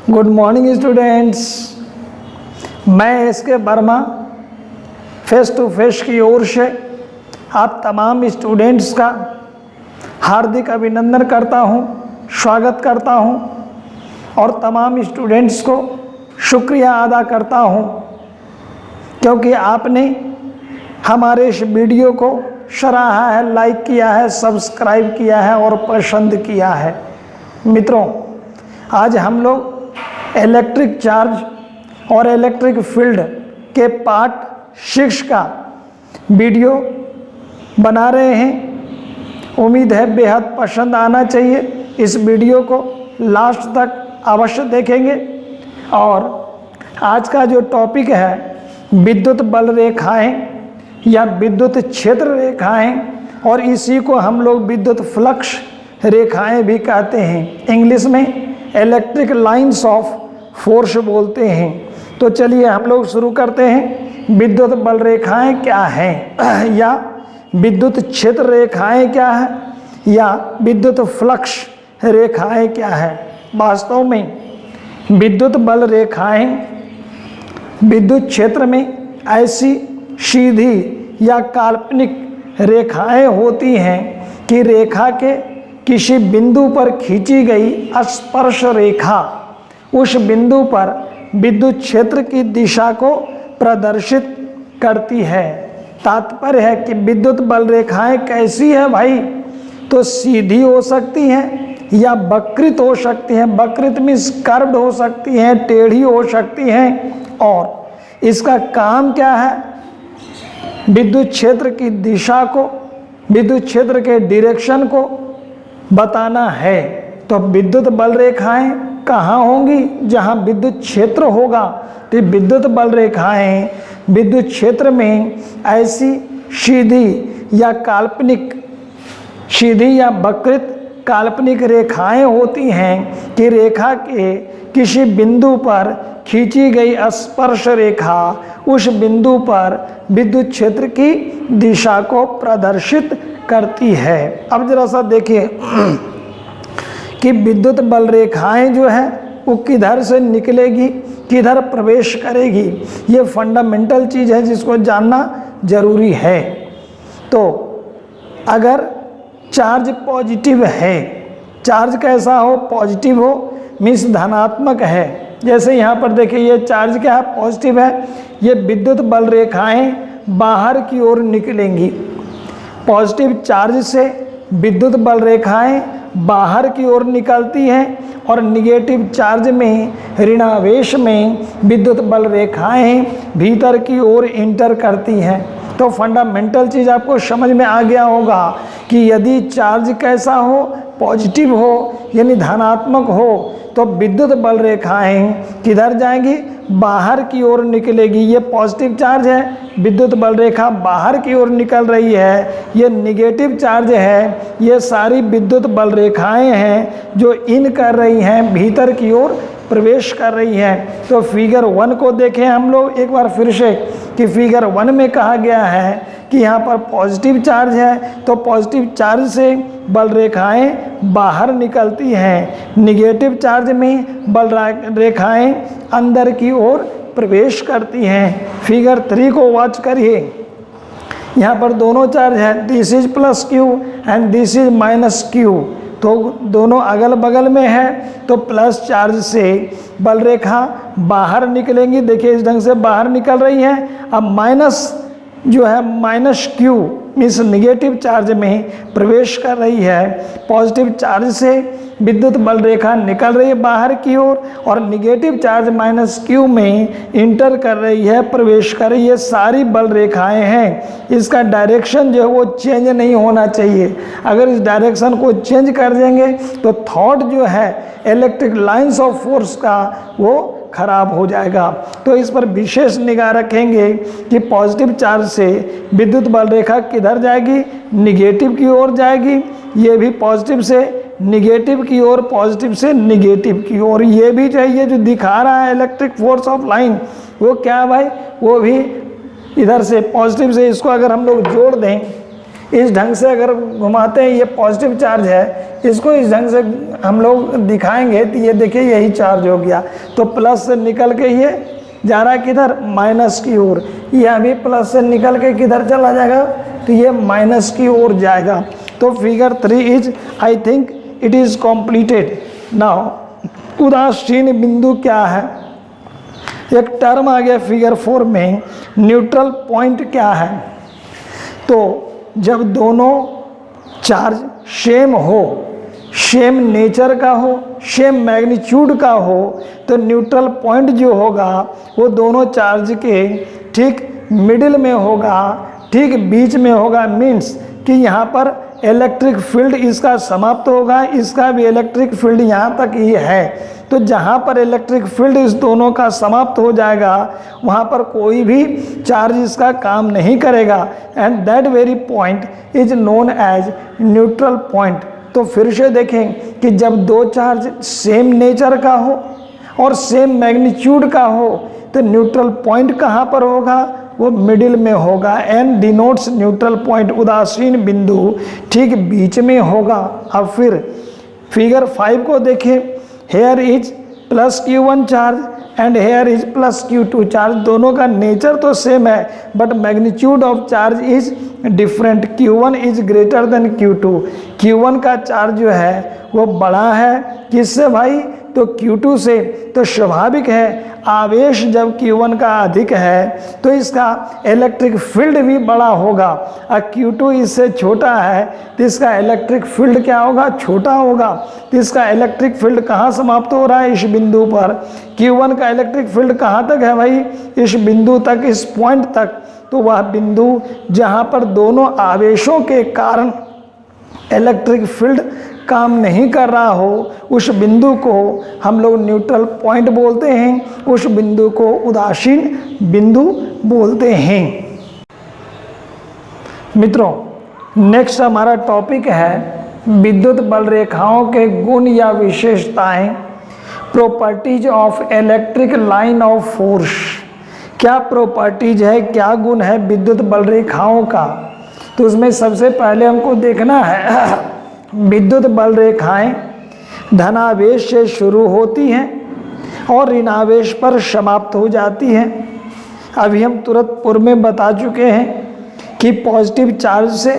Good morning students. मैं S K Verma face to face की ओर से आप तमाम स्टूडेंट्स का हार्दिक अभिनंदन करता हूं, स्वागत करता हूं और तमाम स्टूडेंट्स को शुक्रिया अदा करता हूं क्योंकि आपने हमारे इस वीडियो को सराहा है, लाइक किया है, सब्सक्राइब किया है और पसंद किया है। मित्रों, आज हम लोग इलेक्ट्रिक चार्ज और इलेक्ट्रिक फील्ड के पार्ट 6 का वीडियो बना रहे हैं। उम्मीद है बेहद पसंद आना चाहिए। इस वीडियो को लास्ट तक अवश्य देखेंगे। और आज का जो टॉपिक है विद्युत बल रेखाएं या विद्युत क्षेत्र रेखाएं, और इसी को हम लोग विद्युत फ्लक्स रेखाएं भी कहते हैं। इंग्लिश में इलेक्ट्रिक लाइंस ऑफ फोर्स बोलते हैं। तो चलिए हम लोग शुरू करते हैं। विद्युत बल रेखाएं क्या हैं या विद्युत क्षेत्र रेखाएं क्या है या विद्युत फ्लक्स रेखाएं क्या है। वास्तव में विद्युत बल रेखाएं विद्युत क्षेत्र में ऐसी सीधी या काल्पनिक रेखाएं होती हैं कि रेखा के किसी बिंदु पर खींची गई स्पर्श रेखा उस बिंदु पर विद्युत क्षेत्र की दिशा को प्रदर्शित करती है। तात्पर्य है कि विद्युत बल रेखाएं कैसी है भाई, तो सीधी हो सकती हैं या वक्रित हो सकती हैं। वक्रित मीन्स कर्व्ड हो सकती हैं, टेढ़ी हो सकती हैं। और इसका काम क्या है, विद्युत क्षेत्र की दिशा को, विद्युत क्षेत्र के डायरेक्शन को बताना है। तो विद्युत बल रेखाएं कहाँ होंगी, जहाँ विद्युत क्षेत्र होगा। तो विद्युत बल रेखाएं विद्युत क्षेत्र में ऐसी सीधी या काल्पनिक, सीधी या वक्रित काल्पनिक रेखाएं होती हैं कि रेखा के किसी बिंदु पर खींची गई स्पर्श रेखा उस बिंदु पर विद्युत क्षेत्र की दिशा को प्रदर्शित करती है। अब जरा सा देखिए कि विद्युत बल रेखाएं जो है वो किधर से निकलेगी, किधर प्रवेश करेगी। ये फंडामेंटल चीज़ है जिसको जानना जरूरी है। तो अगर चार्ज पॉजिटिव है, चार्ज कैसा हो, पॉजिटिव हो मीन्स धनात्मक है। जैसे यहाँ पर देखिए ये चार्ज क्या है, पॉजिटिव है। ये विद्युत बल रेखाएं बाहर की ओर निकलेंगी। पॉजिटिव चार्ज से विद्युत बल रेखाएं बाहर की ओर निकलती हैं और निगेटिव चार्ज में, ऋणावेश में विद्युत बल रेखाएं भीतर की ओर इंटर करती हैं। तो फंडामेंटल चीज़ आपको समझ में आ गया होगा कि यदि चार्ज कैसा हो, पॉजिटिव हो यानी धनात्मक हो, तो विद्युत बल रेखाएं किधर जाएंगी, बाहर की ओर निकलेगी। ये पॉजिटिव चार्ज है, विद्युत बल रेखा बाहर की ओर निकल रही है। ये निगेटिव चार्ज है, ये सारी विद्युत बल रेखाएं हैं जो इन कर रही हैं, भीतर की ओर प्रवेश कर रही हैं। तो फिगर 1 को देखें हम लोग एक बार फिर से कि फिगर 1 में कहा गया है कि यहाँ पर पॉजिटिव चार्ज है, तो पॉजिटिव चार्ज से बल रेखाएं बाहर निकलती हैं। निगेटिव चार्ज में बल रेखाएं अंदर की ओर प्रवेश करती हैं। फिगर 3 को वॉच करिए। यहाँ पर दोनों चार्ज है, this is plus Q and this is minus Q. तो दोनों अगल बगल में है, तो प्लस चार्ज से बल रेखा बाहर निकलेंगी। देखिए इस ढंग से बाहर निकल रही है। अब माइनस जो है, minus Q means negative charge में प्रवेश कर रही है। पॉजिटिव चार्ज से विद्युत बल रेखा निकल रही है बाहर की ओर और निगेटिव चार्ज माइनस क्यू में इंटर कर रही है, प्रवेश कर रही है। सारी बल रेखाएं हैं। इसका डायरेक्शन जो है वो चेंज नहीं होना चाहिए। अगर इस डायरेक्शन को चेंज कर देंगे तो थॉट जो है इलेक्ट्रिक लाइंस ऑफ फोर्स का वो खराब हो जाएगा। तो इस पर विशेष निगाह रखेंगे कि पॉजिटिव चार्ज से विद्युत बल रेखा किधर जाएगी, निगेटिव की ओर जाएगी। ये भी पॉजिटिव से निगेटिव की ओर, पॉजिटिव से निगेटिव की ओर। ये भी चाहिए जो दिखा रहा है इलेक्ट्रिक फोर्स ऑफ लाइन, वो क्या है भाई, वो भी इधर से पॉजिटिव से, इसको अगर हम लोग जोड़ दें इस ढंग से अगर घुमाते हैं, ये पॉजिटिव चार्ज है, इसको इस ढंग से हम लोग दिखाएंगे तो ये देखिए यही चार्ज हो गया। तो प्लस से निकल के ये जा रहा है किधर, माइनस की ओर। ये अभी प्लस से निकल के किधर चला जाएगा, तो ये माइनस की ओर जाएगा। तो figure 3 is, I think it is completed. Now उदासीन बिंदु क्या है, एक टर्म आ गया फिगर 4 में, न्यूट्रल पॉइंट क्या है। तो जब दोनों चार्ज सेम हो, सेम नेचर का हो, सेम मैग्नीट्यूड का हो, तो न्यूट्रल पॉइंट जो होगा वो दोनों चार्ज के ठीक मिडिल में होगा, ठीक बीच में होगा। मीन्स कि यहाँ पर इलेक्ट्रिक फील्ड इसका समाप्त होगा, इसका भी इलेक्ट्रिक फील्ड यहाँ तक ही है। तो जहाँ पर इलेक्ट्रिक फील्ड इस दोनों का समाप्त हो जाएगा, वहाँ पर कोई भी चार्ज इसका काम नहीं करेगा। And that very point is known as neutral point. तो फिर से देखें कि जब दो चार्ज सेम नेचर का हो और सेम मैग्नीट्यूड का हो, तो न्यूट्रल पॉइंट कहाँ पर होगा, वो मिडिल में होगा। एंड डिनोट्स न्यूट्रल पॉइंट, उदासीन बिंदु ठीक बीच में होगा। अब फिर फिगर 5 को देखें, here is plus Q1 charge and here is plus Q2 charge. दोनों का नेचर तो सेम है, but magnitude of charge is different. Q1 is greater than Q2। Q1 का चार्ज जो है वो बड़ा है, किससे भाई, तो Q2 से। तो स्वाभाविक है आवेश जब Q1 का अधिक है तो इसका इलेक्ट्रिक फील्ड भी बड़ा होगा। और Q2 इससे छोटा है तो इसका इलेक्ट्रिक फील्ड क्या होगा, छोटा होगा। तो इसका इलेक्ट्रिक फील्ड कहाँ समाप्त हो रहा है, इस बिंदु पर। Q1 का इलेक्ट्रिक फील्ड कहाँ तक है भाई, इस बिंदु तक, इस पॉइंट तक। तो वह बिंदु जहाँ पर दोनों आवेशों के कारण इलेक्ट्रिक फील्ड काम नहीं कर रहा हो, उस बिंदु को हम लोग न्यूट्रल पॉइंट बोलते हैं, उस बिंदु को उदासीन बिंदु बोलते हैं। मित्रों, नेक्स्ट हमारा टॉपिक है विद्युत बल रेखाओं के गुण या विशेषताएं, properties of electric line of force. क्या प्रॉपर्टीज है, क्या गुण है विद्युत बल रेखाओं का। तो उसमें सबसे पहले हमको देखना है विद्युत बल रेखाएं धनावेश से शुरू होती हैं और ऋणावेश पर समाप्त हो जाती हैं। अभी हम तुरंत पूर्व में बता चुके हैं कि पॉजिटिव चार्ज से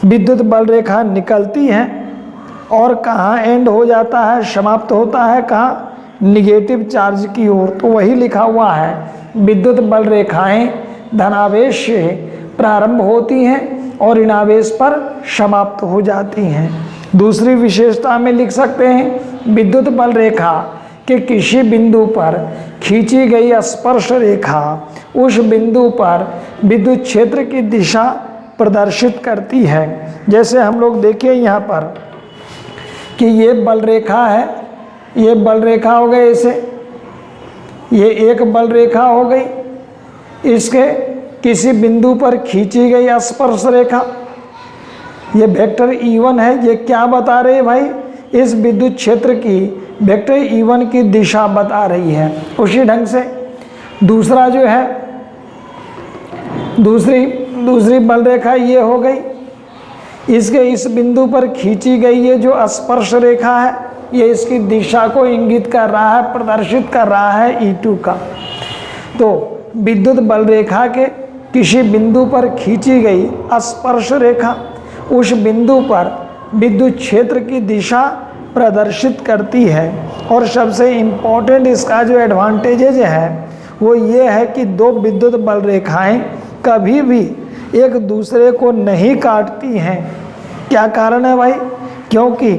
विद्युत बल रेखा निकलती हैं और कहाँ एंड हो जाता है, समाप्त होता है कहाँ, निगेटिव चार्ज की ओर। तो वही लिखा हुआ है, विद्युत बल रेखाएं धनावेश से प्रारंभ होती हैं और ऋणावेश पर समाप्त हो जाती हैं। दूसरी विशेषता में लिख सकते हैं, विद्युत बल रेखा के किसी बिंदु पर खींची गई स्पर्श रेखा उस बिंदु पर विद्युत क्षेत्र की दिशा प्रदर्शित करती है। जैसे हम लोग देखिए यहाँ पर कि ये बल रेखा है, ये बल रेखा हो गई, इसे ये एक बल रेखा हो गई, इसके किसी बिंदु पर खींची गई स्पर्श रेखा, ये वेक्टर E1 है। ये क्या बता रही है भाई, इस विद्युत क्षेत्र की वेक्टर E1 की दिशा बता रही है। उसी ढंग से दूसरा जो है, दूसरी बल रेखा ये हो गई, इसके इस बिंदु पर खींची गई ये जो स्पर्श रेखा है, ये इसकी दिशा को इंगित कर रहा है, प्रदर्शित कर रहा है E2 का। तो विद्युत बल रेखा के किसी बिंदु पर खींची गई स्पर्श रेखा उस बिंदु पर विद्युत क्षेत्र की दिशा प्रदर्शित करती है। और सबसे इम्पोर्टेंट इसका जो एडवांटेजेज है वो ये है कि दो विद्युत बल रेखाएं कभी भी एक दूसरे को नहीं काटती हैं। क्या कारण है भाई, क्योंकि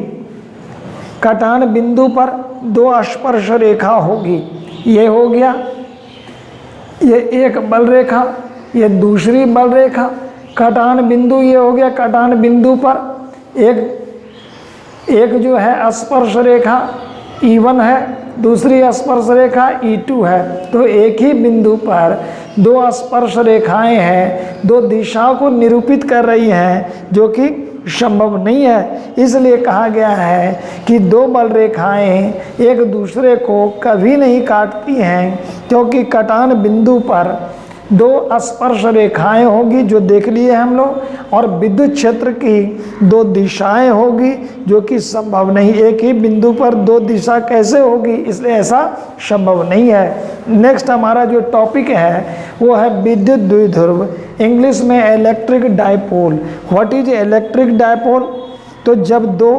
कटान बिंदु पर दो स्पर्श रेखा होगी, ये हो गया, ये एक बल रेखा, ये दूसरी बल रेखा, कटान बिंदु ये हो गया, कटान बिंदु पर एक जो है स्पर्श रेखा E1 है, दूसरी स्पर्श रेखा E2 है। तो एक ही बिंदु पर दो स्पर्श रेखाएं हैं, दो दिशाओं को निरूपित कर रही हैं, जो कि संभव नहीं है। इसलिए कहा गया है कि दो बल रेखाएं एक दूसरे को कभी नहीं काटती हैं, क्योंकि कटान बिंदु पर दो स्पर्श रेखाएं होगी जो देख लिए हम लोग, और विद्युत क्षेत्र की दो दिशाएं होगी जो कि संभव नहीं। एक ही बिंदु पर दो दिशा कैसे होगी, इसलिए ऐसा संभव नहीं है। नेक्स्ट हमारा जो टॉपिक है वो है विद्युत द्विध्रुव, इंग्लिश में electric dipole. What is electric dipole? तो जब दो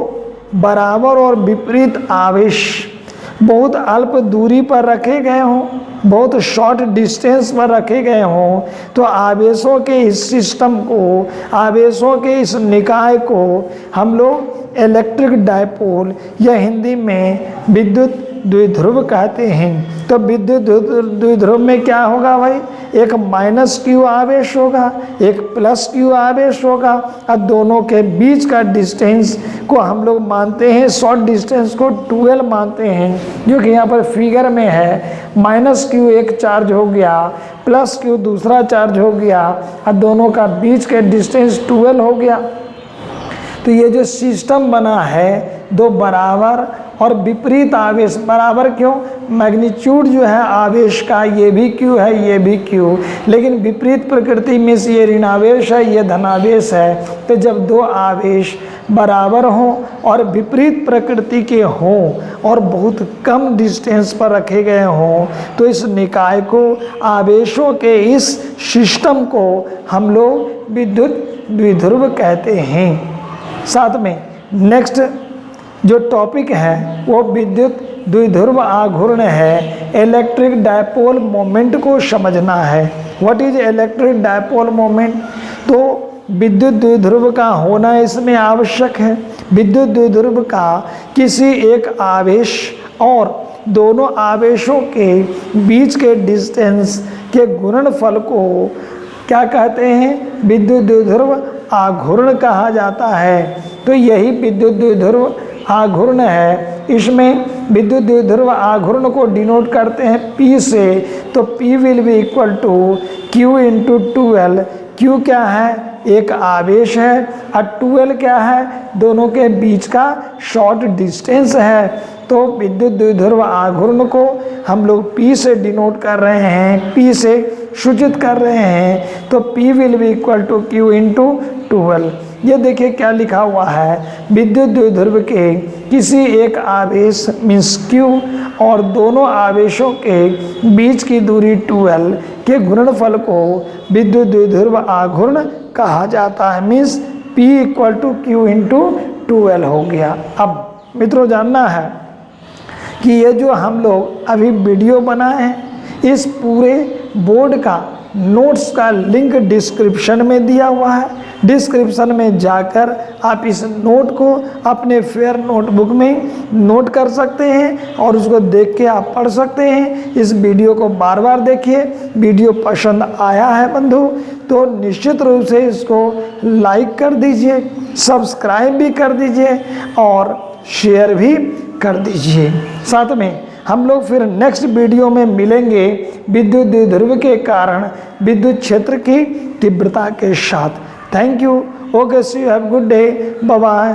बराबर और विपरीत आवेश बहुत अल्प दूरी पर रखे गए हों, बहुत शॉर्ट डिस्टेंस पर रखे गए हों, तो आवेशों के इस सिस्टम को, आवेशों के इस निकाय को हम लोग इलेक्ट्रिक डायपोल या हिंदी में विद्युत द्विध्रुव कहते हैं। तो विद्युत द्विध्रुव में क्या होगा भाई, एक माइनस क्यू आवेश होगा, एक प्लस क्यू आवेश होगा, और दोनों के बीच का डिस्टेंस को हम लोग मानते हैं, शॉर्ट डिस्टेंस को 12 मानते हैं, जो कि यहाँ पर फिगर में है। माइनस क्यू एक चार्ज हो गया, प्लस क्यू दूसरा चार्ज हो गया, और दोनों का बीच के डिस्टेंस 12 हो गया। तो ये जो सिस्टम बना है, दो बराबर और विपरीत आवेश, बराबर क्यों, मैग्नीट्यूड जो है आवेश का, ये भी क्यू है, ये भी क्यू, लेकिन विपरीत प्रकृति में से ये ऋणावेश है, ये धनावेश है। तो जब दो आवेश बराबर हों और विपरीत प्रकृति के हों और बहुत कम डिस्टेंस पर रखे गए हों, तो इस निकाय को, आवेशों के इस सिस्टम को हम लोग विद्युत द्विध्रुव कहते हैं। साथ में नेक्स्ट जो टॉपिक है वो विद्युत द्विध्रुव आघूर्ण है। इलेक्ट्रिक डायपोल मोमेंट को समझना है। What is electric dipole moment? तो विद्युत द्विध्रुव का होना इसमें आवश्यक है। विद्युत द्विध्रुव का किसी एक आवेश और दोनों आवेशों के बीच के डिस्टेंस के गुणनफल को क्या कहते हैं? विद्युत द्विध्रुव आघूर्ण कहा जाता है। तो यही विद्युत द्विध्रुव आघूर्ण है। इसमें विद्युत द्विध्रुव आघूर्ण को डिनोट करते हैं P से। तो P will be equal to Q into 12। Q क्या है? एक आवेश है, और 12 क्या है? दोनों के बीच का शॉर्ट डिस्टेंस है। तो विद्युत द्विध्रुव आघूर्ण को हम लोग P से डिनोट कर रहे हैं, P से सूचित कर रहे हैं। तो P will be equal to Q into 12। ये देखिए क्या लिखा हुआ है, विद्युत द्विध्रुव के किसी एक आवेश मीन्स Q और दोनों आवेशों के बीच की दूरी 12 के गुणनफल को विद्युत द्विध्रुव आघूर्ण कहा जाता है। Means P equal to Q into 12 हो गया। अब मित्रों जानना है कि ये जो हम लोग अभी वीडियो बनाए हैं, इस पूरे बोर्ड का नोट्स का लिंक डिस्क्रिप्शन में दिया हुआ है। डिस्क्रिप्शन में जाकर आप इस नोट को अपने फेयर नोटबुक में नोट कर सकते हैं और उसको देख के आप पढ़ सकते हैं। इस वीडियो को बार बार देखिए। वीडियो पसंद आया है बंधु तो निश्चित रूप से इसको लाइक कर दीजिए, सब्सक्राइब भी कर दीजिए और शेयर भी कर दीजिए। साथ में हम लोग फिर नेक्स्ट वीडियो में मिलेंगे विद्युत द्विध्रुव के कारण विद्युत क्षेत्र की तीव्रता के साथ। Thank you. Okay, see you, have good day, bye bye.